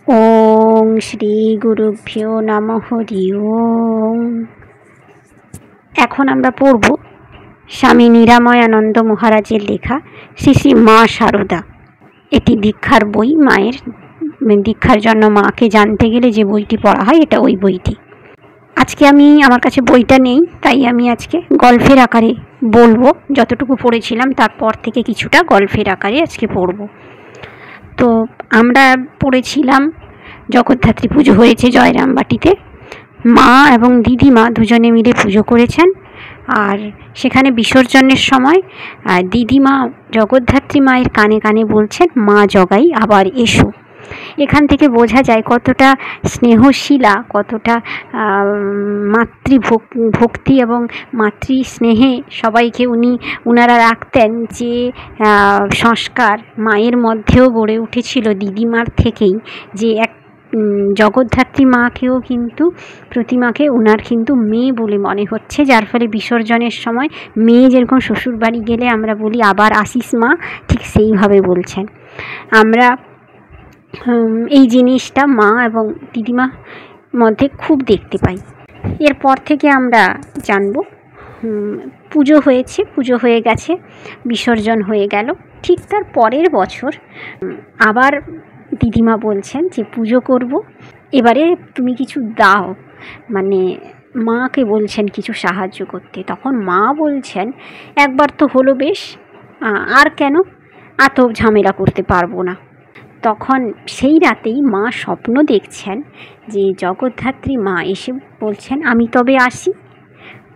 ওং শ্রী গুরুভ্যো নমঃ হরি ওং। এখন আমরা পড়ব স্বামী নিরাময়ানন্দ মহারাজের লেখা শ্রী শ্রী মা শারদা। এটি দীক্ষার বই। মায়ের দীক্ষার জন্য মাকে জানতে গেলে যে বইটি পড়া হয়, এটা ওই বইটি। আজকে আমার কাছে বইটা নেই, তাই আমি আজকে গল্পের আকারে বলবো। যতটুকু পড়েছিলাম তারপর থেকে কিছুটা গল্পের আকারে আজকে পড়ব। তো আমরা পড়েছিলাম জগদ্ধাত্রী পুজো হয়েছে জয়রামবাটিতে। মা এবং দিদিমা দুজনে মিলে পুজো করেছেন। আর সেখানে বিসর্জনের সময় দিদিমা জগদ্ধাত্রী মায়ের কানে কানে বলছেন, মা জগাই আবার এসো। এখান থেকে বোঝা যায় কতটা স্নেহশীলা, কতটা মাতৃভক্তি এবং মাতৃ স্নেহে সবাইকে উনারা রাখতেন। যে সংস্কার মায়ের মধ্যেও গড়ে উঠেছিল দিদিমার থেকেই, যে এক জগদ্ধাত্রী মাকেও কিন্তু প্রতিমাকে উনার কিন্তু মেয়ে বলে মনে হচ্ছে, যার ফলে বিসর্জনের সময় মেয়ে যেরকম শ্বশুর বাড়ি গেলে আমরা বলি আবার আসিস মা, ঠিক সেইভাবে বলছেন। আমরা এই জিনিসটা মা এবং দিদিমা মধ্যে খুব দেখতে পাই। এরপর থেকে আমরা জানব পুজো হয়েছে, পুজো হয়ে গেছে, বিসর্জন হয়ে গেল। ঠিক তার পরের বছর আবার দিদিমা বলছেন যে পুজো করব, এবারে তুমি কিছু দাও, মানে মাকে বলছেন কিছু সাহায্য করতে। তখন মা বলছেন, একবার তো হলো বেশ, আর কেন, এত ঝামেলা করতে পারবো না। তখন সেই রাতেই মা স্বপ্ন দেখছেন যে জগদ্ধাত্রী মা এসে বলছেন, আমি তবে আসি।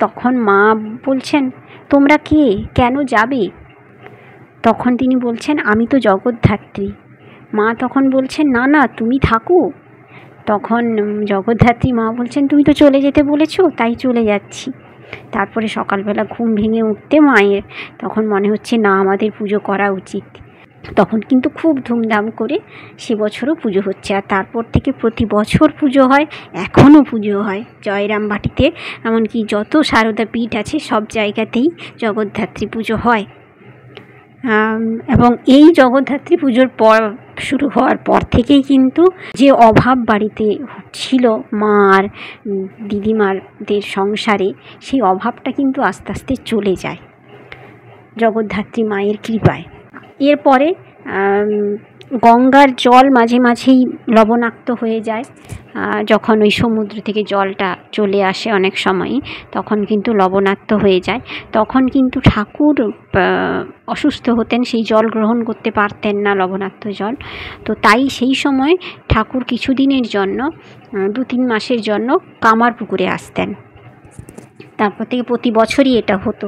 তখন মা বলছেন, তোমরা কে, কেন যাবে? তখন তিনি বলছেন, আমি তো জগদ্ধাত্রী। মা তখন বলছেন, না না, তুমি থাকো। তখন জগদ্ধাত্রী মা বলছেন, তুমি তো চলে যেতে বলেছো, তাই চলে যাচ্ছি। তারপরে সকালবেলা ঘুম ভেঙে উঠতে মায়ের তখন মনে হচ্ছে, না, আমাদের পুজো করা উচিত। তখন কিন্তু খুব ধুমধাম করে সে বছরও পুজো হচ্ছে। আর তারপর থেকে প্রতি বছর পুজো হয়, এখনও পুজো হয় জয়রামবাটিতে। এমনকি যত সারদা পীঠ আছে সব জায়গাতেই জগদ্ধাত্রী পুজো হয়। এবং এই জগদ্ধাত্রী পুজোর পর শুরু হওয়ার পর থেকেই কিন্তু যে অভাব বাড়িতে ছিল মা আর দিদিমারদের সংসারে, সেই অভাবটা কিন্তু আস্তে আস্তে চলে যায় জগদ্ধাত্রী মায়ের কৃপায়। এরপরে গঙ্গার জল মাঝে মাঝেই লবণাক্ত হয়ে যায়। যখন ওই সমুদ্র থেকে জলটা চলে আসে অনেক সময়ই, তখন কিন্তু লবণাক্ত হয়ে যায়। তখন কিন্তু ঠাকুর অসুস্থ হতেন, সেই জল গ্রহণ করতে পারতেন না, লবণাক্ত জল। তো তাই সেই সময় ঠাকুর কিছুদিনের জন্য, 2-3 মাসের জন্য কামারপুকুরে আসতেন। তারপর থেকে প্রতি বছরই এটা হতো।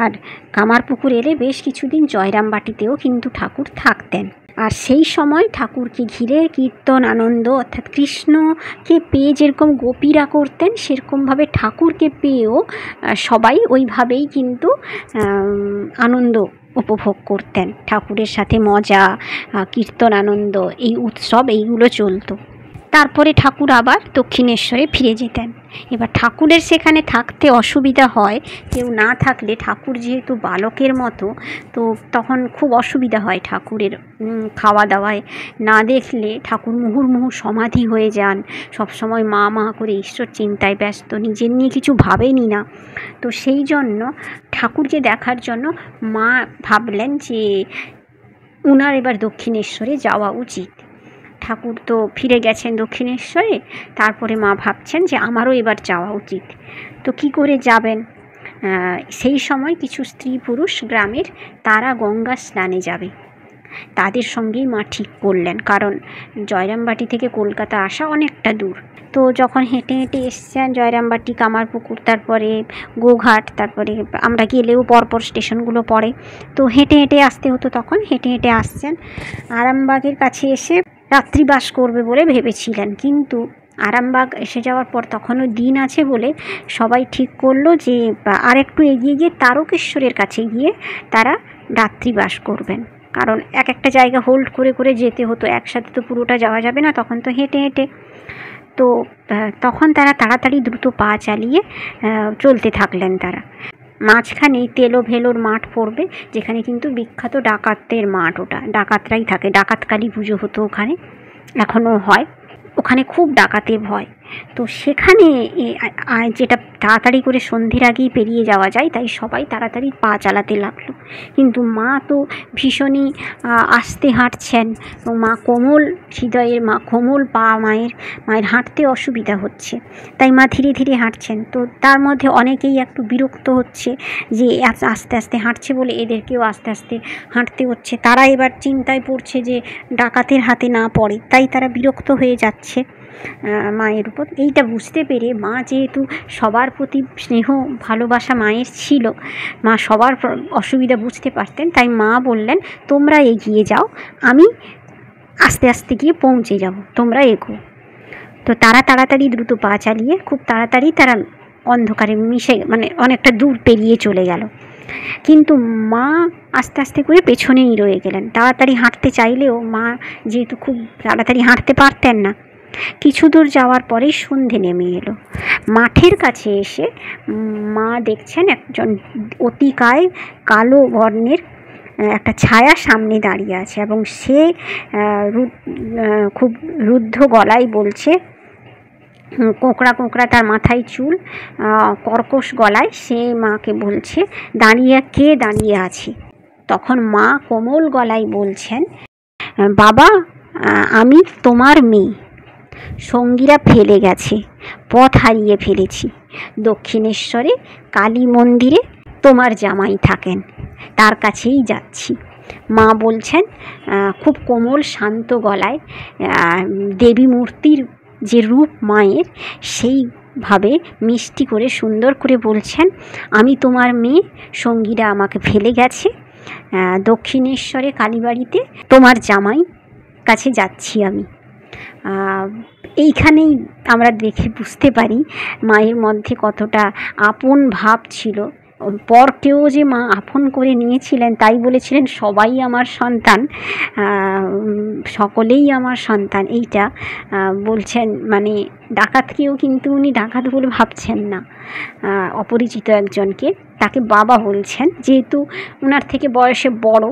আর কামারপুকুর এলে বেশ কিছুদিন জয়রামবাটিতেও কিন্তু ঠাকুর থাকতেন। আর সেই সময় ঠাকুরকে ঘিরে কীর্তন আনন্দ, অর্থাৎ কৃষ্ণকে পেয়ে যেরকম গোপীরা করতেন, সেরকমভাবে ঠাকুরকে পেয়েও সবাই ওইভাবেই কিন্তু আনন্দ উপভোগ করতেন। ঠাকুরের সাথে মজা, কীর্তন আনন্দ, এই উৎসব এইগুলো চলতো। তারপরে ঠাকুর আবার দক্ষিণেশ্বরে ফিরে যেতেন। এবার ঠাকুরের সেখানে থাকতে অসুবিধা হয়, কেউ না থাকলে। ঠাকুর যেহেতু বালকের মতো, তো তখন খুব অসুবিধা হয় ঠাকুরের খাওয়া দাওয়ায়। না দেখলে ঠাকুর মুহুর্মুহু সমাধি হয়ে যান, সবসময় মা মা করে ঈশ্বর চিন্তায় ব্যস্ত, নিজের নিয়ে কিছু ভাবেনি না। তো সেই জন্য ঠাকুরকে দেখার জন্য মা ভাবলেন যে উনার এবার দক্ষিণেশ্বরে যাওয়া উচিত। ঠাকুর তো ফিরে গেছেন দক্ষিণেশ্বরে, তারপরে মা ভাবছেন যে আমারও এবার যাওয়া উচিত। তো কি করে যাবেন? সেই সময় কিছু স্ত্রী পুরুষ গ্রামের, তারা গঙ্গা স্নানে যাবে। তাদের সঙ্গেই মা ঠিক করলেন, কারণ জয়রামবাটি থেকে কলকাতা আসা অনেকটা দূর। তো যখন হেঁটে হেঁটে এসছেন জয়রামবাটি, কামারপুকুর, তারপরে গোঘাট, তারপরে আমরা গেলেও পরপর স্টেশনগুলো পড়ে, তো হেঁটে হেঁটে আসতে হতো। তখন হেঁটে হেঁটে আসছেন। আরামবাগের কাছে এসে রাত্রিবাস করবে বলে ভেবেছিলেন, কিন্তু আরামবাগ এসে যাওয়ার পর তখনও দিন আছে বলে সবাই ঠিক করলো যে আরেকটু এগিয়ে গিয়ে তারকেশ্বরের কাছে গিয়ে তারা রাত্রিবাস করবেন। কারণ এক একটা জায়গা হোল্ড করে করে যেতে হতো, একসাথে তো পুরোটা যাওয়া যাবে না, তখন তো হেঁটে হেঁটে। তো তখন তারা তাড়াতাড়ি দ্রুত পা চালিয়ে চলতে থাকলেন। তারা মাঝখানেই তেলো ভেলোর মাঠ পড়বে, যেখানে কিন্তু বিখ্যাত ডাকাতদের মাঠ, ওটা ডাকাতরাই থাকে, ডাকাতকালী পুজো হতো ওখানে। এখনও হয়, ওখানে খুব ডাকাতের ভয়। তো সেখানে যেটা তাড়াতাড়ি করে সন্ধ্যের আগেই পেরিয়ে যাওয়া যায়, তাই সবাই তাড়াতাড়ি পা চালাতে লাগলো। কিন্তু মা তো ভীষণই আস্তে হাঁটছেন, এবং মা কোমল হৃদয়ের, মা কোমল পা, মায়ের হাঁটতে অসুবিধা হচ্ছে, তাই মা ধীরে ধীরে হাঁটছেন। তো তার মধ্যে অনেকেই একটু বিরক্ত হচ্ছে যে আস্তে আস্তে হাঁটছে বলে এদেরকেও আস্তে আস্তে হাঁটতে হচ্ছে। তারা এবার চিন্তায় পড়ছে যে ডাকাতের হাতে না পড়ে, তাই তারা বিরক্ত হয়ে যাচ্ছে মায়ের উপর। এইটা বুঝতে পেরে মা, যেহেতু সবার প্রতি স্নেহ ভালোবাসা মায়ের ছিল, মা সবার অসুবিধা বুঝতে পারতেন, তাই মা বললেন, তোমরা এগিয়ে যাও, আমি আস্তে আস্তে গিয়ে পৌঁছে যাব, তোমরা এগো। তো তারা তাড়াতাড়ি দ্রুত পা চালিয়ে খুব তাড়াতাড়ি তারা অন্ধকারে মিশে, মানে অনেকটা দূর পেরিয়ে চলে গেল। কিন্তু মা আস্তে আস্তে করে পেছনেই রয়ে গেলেন। তাড়াতাড়ি হাঁটতে চাইলেও মা যেহেতু খুব তাড়াতাড়ি হাঁটতে পারতেন না, কিছু দূর যাওয়ার পরেই সন্ধে নেমে এলো। মাঠের কাছে এসে মা দেখছেন একজন অতিকায় কালো বর্ণের একটা ছায়া সামনে দাঁড়িয়ে আছে, এবং সে খুব রুদ্ধ গলায় বলছে, কোঁকড়া কোঁকড়া তার মাথায় চুল, কর্কশ গলায় সে মাকে বলছে, কে দাঁড়িয়ে আছে? তখন মা কোমল গলায় বলছেন, বাবা, আমি তোমার মেয়ে, সঙ্গীরা ফেলে গেছে, পথ হারিয়ে ফেলেছি, দক্ষিণেশ্বরে কালী মন্দিরে তোমার জামাই থাকেন, তার কাছেই যাচ্ছি। মা বলছেন খুব কোমল শান্ত গলায়, দেবী মূর্তির যে রূপ মায়ের, সেইভাবে মিষ্টি করে সুন্দর করে বলছেন, আমি তোমার মেয়ে, সঙ্গীরা আমাকে ফেলে গেছে, দক্ষিণেশ্বরে কালীবাড়িতে তোমার জামাই কাছে যাচ্ছি আমি। এইখানেই আমরা দেখে বুঝতে পারি মায়ের মধ্যে কতটা আপন ভাব ছিল। পরকেও যে মা আপন করে নিয়েছিলেন, তাই বলেছিলেন সবাই আমার সন্তান, সকলেই আমার সন্তান। এইটা বলছেন, মানে ডাকাতকেও কিন্তু উনি ডাকাত বলে ভাবছেন না, অপরিচিত একজনকে তাকে বাবা বলছেন, যেহেতু ওনার থেকে বয়সে বড়,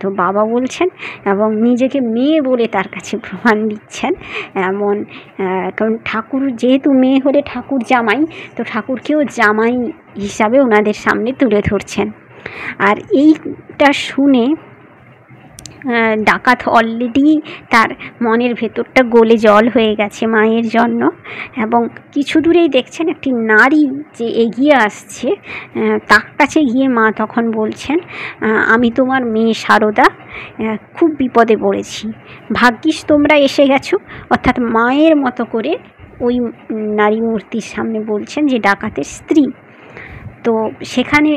তো বাবা বলছেন, এবং নিজেকে মেয়ে বলে তার কাছে প্রমাণ দিচ্ছেন। এমন, কারণ ঠাকুর যেহেতু মেয়ে হলে ঠাকুর জামাই, তো ঠাকুরকেও জামাই হিসাবে ওনাদের সামনে তুলে ধরছেন। আর এইটা শুনে ডাকাত অলরেডি তার মনের ভেতরটা গলে জল হয়ে গেছে মায়ের জন্য, এবং কিছু দূরেই দেখছেন একটি নারী যে এগিয়ে আসছে, তার কাছে গিয়ে মা তখন বলছেন, আমি তোমার মেয়ে সারদা, খুব বিপদে পড়েছি, ভাগ্যিস তোমরা এসে গেছো। অর্থাৎ মায়ের মতো করে ওই নারী মূর্তির সামনে বলছেন, যে ডাকাতের স্ত্রী। তো সেখানে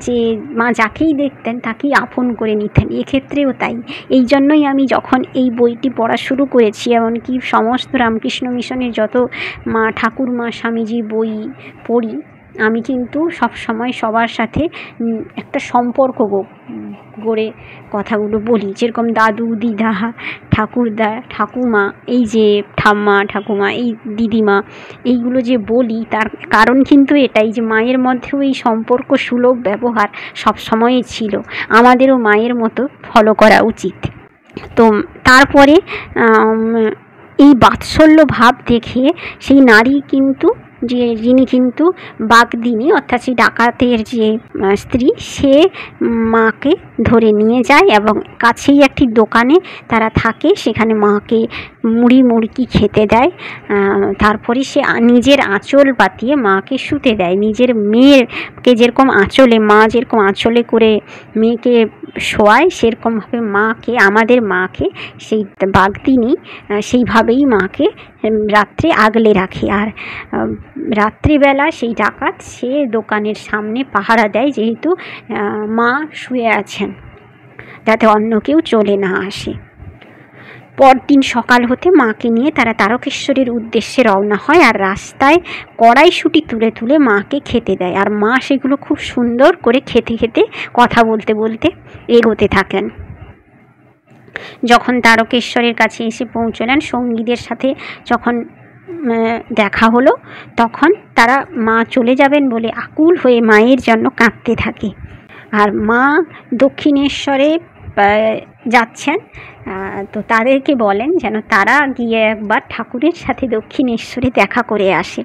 যে মা যাকেই দেখতেন তাকেই আপন করে নিতেন, এক্ষেত্রেও তাই। এই জন্যই আমি যখন এই বইটি পড়া শুরু করেছি, এমনকি সমস্ত রামকৃষ্ণ মিশনের যত মা ঠাকুরমা স্বামীজি বই পড়ি, আমি কিন্তু সব সময় সবার সাথে একটা সম্পর্ক গড়ে কথাগুলো বলি। যেরকম দাদু, দিদা, ঠাকুরদা, ঠাকুমা, এই যে ঠাম্মা, ঠাকুমা, এই দিদিমা, এইগুলো যে বলি, তার কারণ কিন্তু এটাই, যে মায়ের মধ্যেও এই সম্পর্ক সুলভ ব্যবহার সব সময়ই ছিল, আমাদেরও মায়ের মতো ফলো করা উচিত। তো তারপরে এই বাৎসল্য ভাব দেখে সেই নারী কিন্তু, যিনি কিন্তু বাগদিনী, অর্থাৎ সেই ডাকাতের যে স্ত্রী, সে মাকে ধরে নিয়ে যায়, এবং কাছেই একটি দোকানে তারা থাকে, সেখানে মাকে মুড়ি মুড়কি খেতে দেয়। তারপরে সে নিজের আঁচল পাতিয়ে মাকে শুতে দেয়। নিজের মেয়েকে যেরকম আঁচলে, মা যেরকম আঁচলে করে মেয়েকে শোয়ায়, সেরকমভাবে মাকে, আমাদের মাকে সেই বাগদিনী সেইভাবেই মাকে রাত্রে আগলে রাখে। আর রাত্রিবেলা সেই ডাকাত সে দোকানের সামনে পাহারা দেয়, যেহেতু মা শুয়ে আছেন, যাতে অন্য কেউ চলে না আসে। পরদিন সকাল হতে মাকে নিয়ে তারা তারকেশ্বরের উদ্দেশ্যে রওনা হয়, আর রাস্তায় কড়াইশুঁটি তুলে তুলে মাকে খেতে দেয়, আর মা সেগুলো খুব সুন্দর করে খেতে খেতে, কথা বলতে বলতে এগোতে থাকেন। যখন তারকেশ্বরের কাছে এসে পৌঁছলেন, সঙ্গীদের সাথে যখন দেখা হলো, তখন তারা মা চলে যাবেন বলে আকুল হয়ে মায়ের জন্য কাঁদতে থাকে। আর মা দক্ষিণেশ্বরে যাচ্ছেন, তো তাদেরকে বলেন যেন তারা গিয়ে একবার ঠাকুরের সাথে দক্ষিণেশ্বরে দেখা করে আসে।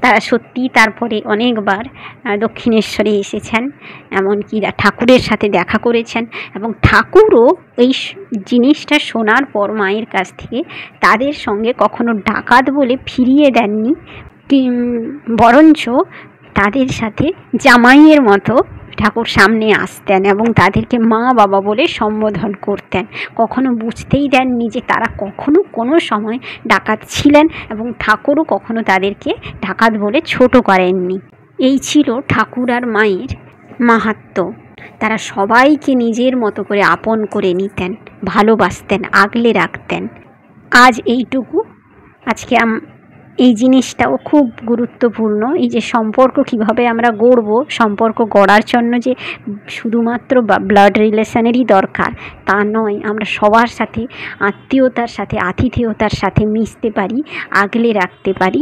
তারা সত্যি তারপরে অনেকবার দক্ষিণেশ্বরে এসেছেন, এমনকি ঠাকুরের সাথে দেখা করেছেন, এবং ঠাকুরও এই জিনিসটা শোনার পর মায়ের কাছ থেকে তাদের সঙ্গে কখনো ডাকাত বলে ফিরিয়ে দেননি, বরঞ্চ তাদের সাথে জামাইয়ের মতো ঠাকুর সামনে আসতেন এবং তাদেরকে মা বাবা বলে সম্বোধন করতেন। কখনো বুঝতেই দেননি যে তারা কখনো কোনো সময় ডাকাত ছিলেন, এবং ঠাকুরও কখনো তাদেরকে ডাকাত বলে ছোট করেননি। এই ছিল ঠাকুর আর মায়ের মাহাত্ম্য। তারা সবাইকে নিজের মতো করে আপন করে নিতেন, ভালোবাসতেন, আগলে রাখতেন। আজ এইটুকু। আজকে এই জিনিসটাও খুব গুরুত্বপূর্ণ, এই যে সম্পর্ক কীভাবে আমরা গড়ব, সম্পর্ক গড়ার জন্য যে শুধুমাত্র ব্লাড রিলেশনেরই দরকার তা নয়, আমরা সবার সাথে আত্মীয়তার সাথে আতিথেয়তার সাথে মিশতে পারি, আগলে রাখতে পারি,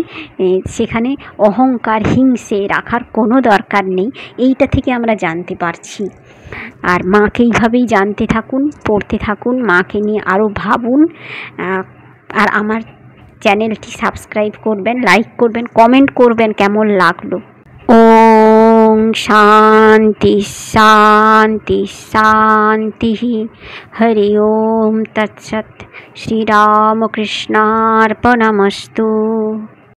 সেখানে অহংকার হিংসে রাখার কোনো দরকার নেই। এইটা থেকে আমরা জানতে পারছি। আর মাকে এইভাবেই জানতে থাকুন, পড়তে থাকুন, মাকে নিয়ে আরও ভাবুন। আর আমার চ্যানেলটি সাবস্ক্রাইব করবেন, লাইক করবেন, কমেন্ট করবেন কেমন লাগলো। ওম শান্তি শান্তি শান্তি। হরি ওম তৎসৎ। শ্রীরামকৃষ্ণার্পণমস্তু।